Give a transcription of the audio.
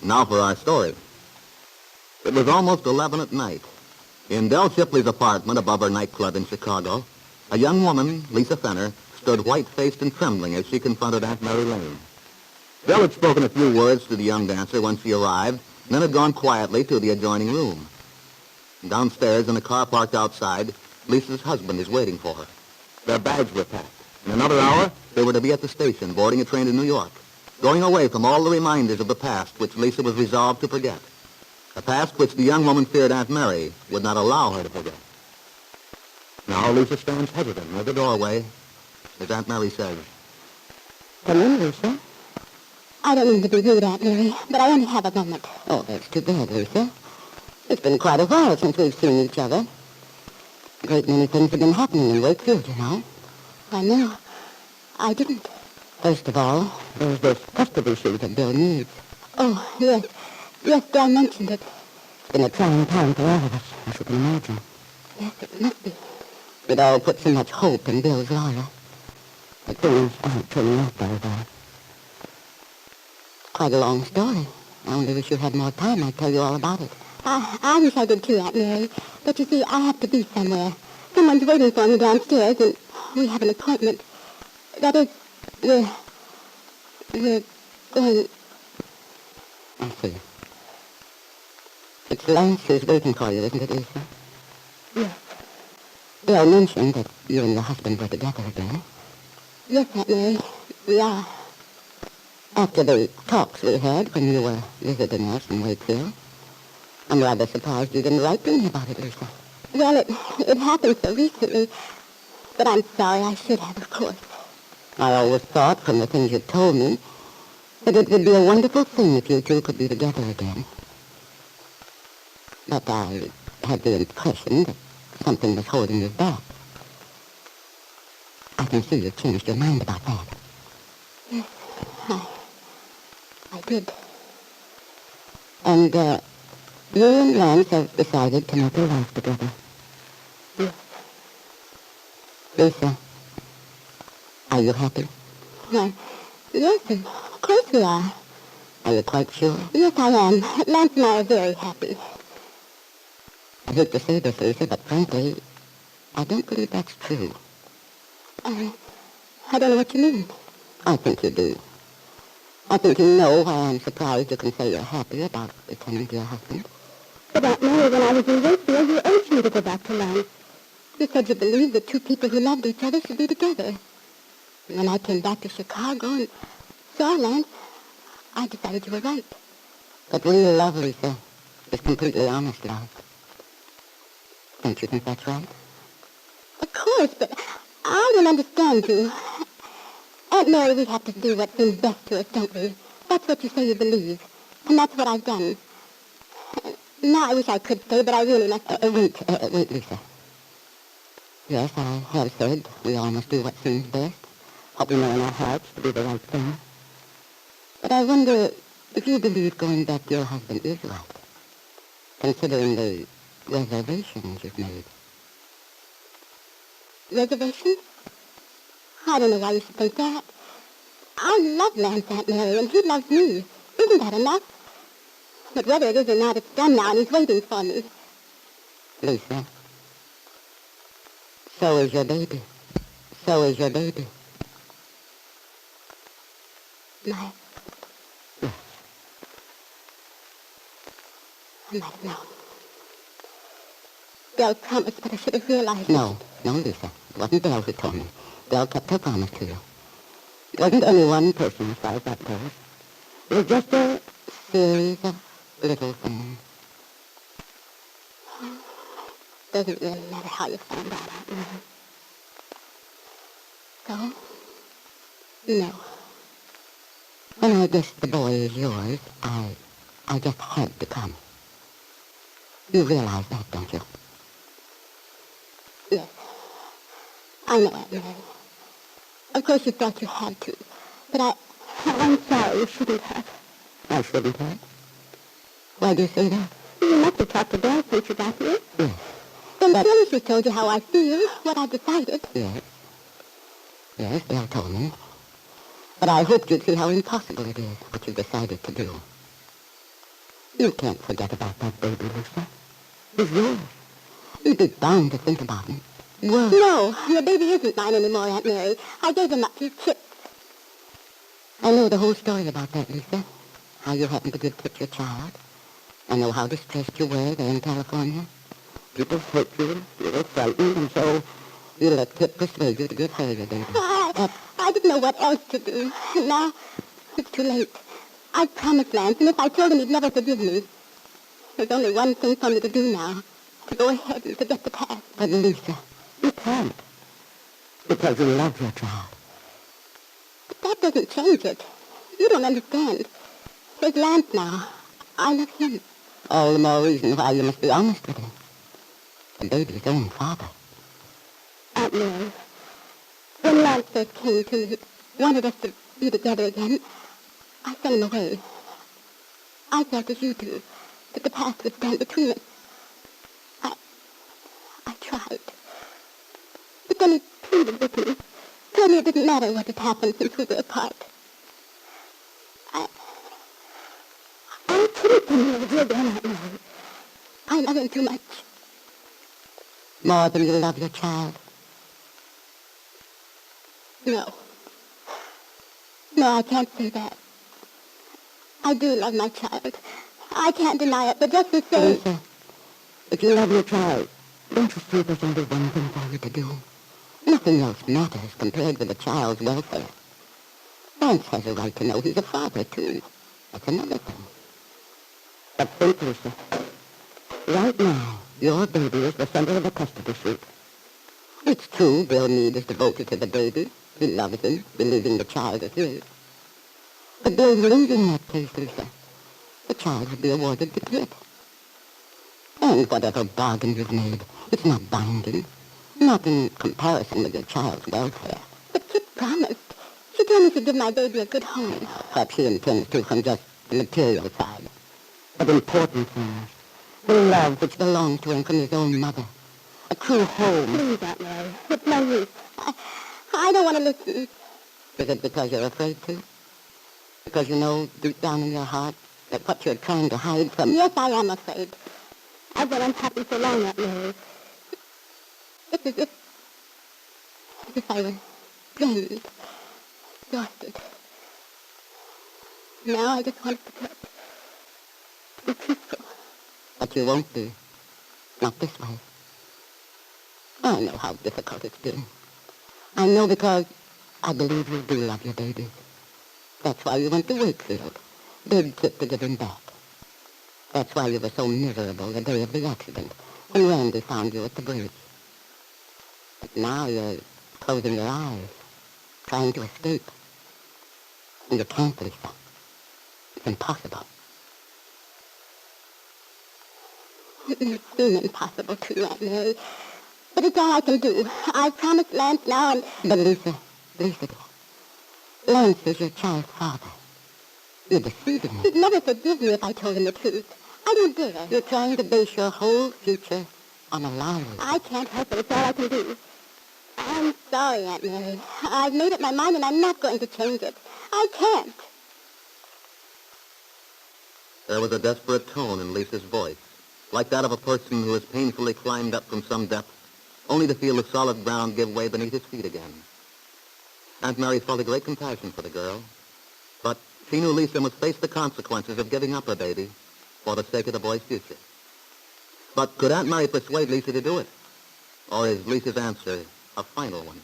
Now for our story. It was almost 11 at night. In Del Shipley's apartment above her nightclub in Chicago, a young woman, Lisa Fenner, stood white-faced and trembling as she confronted Aunt Mary Lane. Del had spoken a few words to the young dancer when she arrived, and then had gone quietly to the adjoining room. Downstairs, in a car parked outside, Lisa's husband is waiting for her. Their bags were packed. In another hour, they were to be at the station, boarding a train to New York, going away from all the reminders of the past which Lisa was resolved to forget. A past which the young woman feared Aunt Mary would not allow her to forget. Now Lisa stands hesitant near the doorway as Aunt Mary says, "Come in, Lisa." I don't mean to be rude, Aunt Mary, but I only have a moment. Oh, that's too bad, Lisa. It's been quite a while since we've seen each other. A great many things have been happening in Wakefield, you know. I know. I didn't. First of all, there's this custody suit that Bill needs. Oh, yes. Yes, Bill mentioned it. It's been a trying time for all of us, as you can imagine. Yes, it must be. We'd all put so much hope in Bill's lawyer. But things aren't turning out very well. Quite a long story. I only wish you had more time. I'd tell you all about it. I wish I did too, Aunt Mary. But you see, I have to be somewhere. Someone's waiting for me downstairs, and we have an appointment. That is, we're going... I see. It's Lance who's waiting for you, isn't it, Lisa? Yes. Bill mentioned that you and your husband were together again. Yes, Aunt Mary, we are. After the talks we had when you were visiting us in Wakefield, I'm rather surprised you didn't write to me about it, Lisa. Well, it happened so recently, but I'm sorry. I should have, of course. I always thought, from the things you told me, that it would be a wonderful thing if you two could be together again. But I had the impression that something was holding you back. I can see you've changed your mind about that. Yes, I did. And, you and Lance have decided to make a life together. Yes. Lisa, are you happy? Well, yes, of course we are. Are you quite sure? Yes, I am. Lance and I are very happy. I hate to say this, Lisa, but frankly, I don't believe that's true. I don't know what you mean. I think you do. I think you know why I'm surprised you can say you're happy about returning to your husband. But Aunt Mary, when I was in Wakefield, you urged me to go back to Lance. You said you believed that two people who loved each other should be together. And when I came back to Chicago and saw Lance, I decided you were right. But real love, Lisa, is completely honest love. Don't you think that's right? Of course, but I don't understand you. Aunt Mary, we have to do what seems best to us, don't we? That's what you say you believe. And that's what I've done. Now I wish I could say, but I really must... Wait, Lisa. Yes, I have said we all must do what seems best, what we know in our hearts to be the right thing. But I wonder if you believe going back to your husband is right, considering the reservations you've made. Reservations? I don't know why you should think that. I love Lance, Aunt Mary, and he loves me. Isn't that enough? But whether it is or not, it's done now, and he's waiting for me. Lisa, so is your baby. So is your baby. My... Yes. I might have known. Belle promised, but I should have realized No, Lisa. It wasn't Belle who told me. Belle kept her promise to you. It wasn't only one person as far as that goes. It was just a series of little things. Doesn't really matter how you found that out. So? No. When I guessed the boy is yours, I just had to come. You realize that, don't you? Yes. I know, Aunt Mary. Of course you thought you had to. But I'm sorry you shouldn't have. I shouldn't have? Why do you say that? You must have talked to Belle since you got here. Yes. Then surely she told you how I feel, what I decided. Yes. Yes, Belle told me. But I hoped you'd see how impossible it is, what you decided to do. You can't forget about that baby, Lisa. He's yours. You'd be bound to think about him. Well, No, the baby isn't mine anymore, Aunt Mary. I gave him up to Chip. I know the whole story about that, Lisa. How you happened to give Chip your child. I know how distressed you were there in California. People hurt you, you were frightened, and so you let Chip persuade you to give her your baby. I didn't know what else to do. And now, it's too late. I promised Lance, and if I told him, he'd never forgive me. There's only one thing for me to do now. To go ahead and forget the past. But Lisa, you can't. Because you love your child. But that doesn't change it. You don't understand. There's Lance now. I love him. All the more reason why you must be honest with him. The baby's own father. Aunt Mary, when Lance first came to me, wanted us to be together again, I sent him away. I felt as you do, that the past would stand between us. I tried. But then he pleaded with me, told me it didn't matter what had happened since we were apart. I couldn't believe it again, Aunt Mary. I love him too much. More than you love your child. No. No, I can't say that. I do love my child. I can't deny it, but just the same... Lisa, if you love your child, don't you see there's only one thing for you to do? Nothing else matters compared with the child's welfare. Lance has a right to know he's a father, too. That's another thing. But think, Lisa. Right now, your baby is the center of a custody suit. It's true Bill Meade is devoted to the baby. He loves him, believing the child is his. But Bill's losing that case, Lisa. The child will be awarded to Chip. And whatever bargain you've made, it's not binding. Not in comparison with your child's welfare. But Chip promised. She told me to give my baby a good home. Perhaps she intends to from just the material side. But important things. The love which belongs to him from his own mother. A true home. Please, Aunt Mary. It's no use. I don't want to listen. Is it because you're afraid to? Because you know deep down in your heart that what you're trying to hide from... Yes, I am afraid. I've been unhappy so long, Aunt Mary. It's as if I was drained, exhausted. Now I just want to forget. Be peaceful. But you won't be. Not this way. I know how difficult it's been. I know because I believe you do love your baby. That's why you went to Wakefield. Big trip to give him back. That's why you were so miserable the day of the accident, when Randy found you at the bridge. But now you're closing your eyes, trying to escape. And you can't, Lisa. It's impossible. It may seem impossible to, Aunt Mary. But it's all I can do. I promised Lance now and... But Lisa, dear, Lance is your child's father. You're deceiving him. He'd never forgive me if I told him the truth. I don't dare. You're trying to base your whole future on a lie. I can't help it. It's all I can do. I'm sorry, Aunt Mary. I've made up my mind and I'm not going to change it. I can't. There was a desperate tone in Lisa's voice, like that of a person who has painfully climbed up from some depth, only to feel the solid ground give way beneath his feet again. Aunt Mary felt a great compassion for the girl, but she knew Lisa must face the consequences of giving up her baby for the sake of the boy's future. But could Aunt Mary persuade Lisa to do it? Or is Lisa's answer a final one?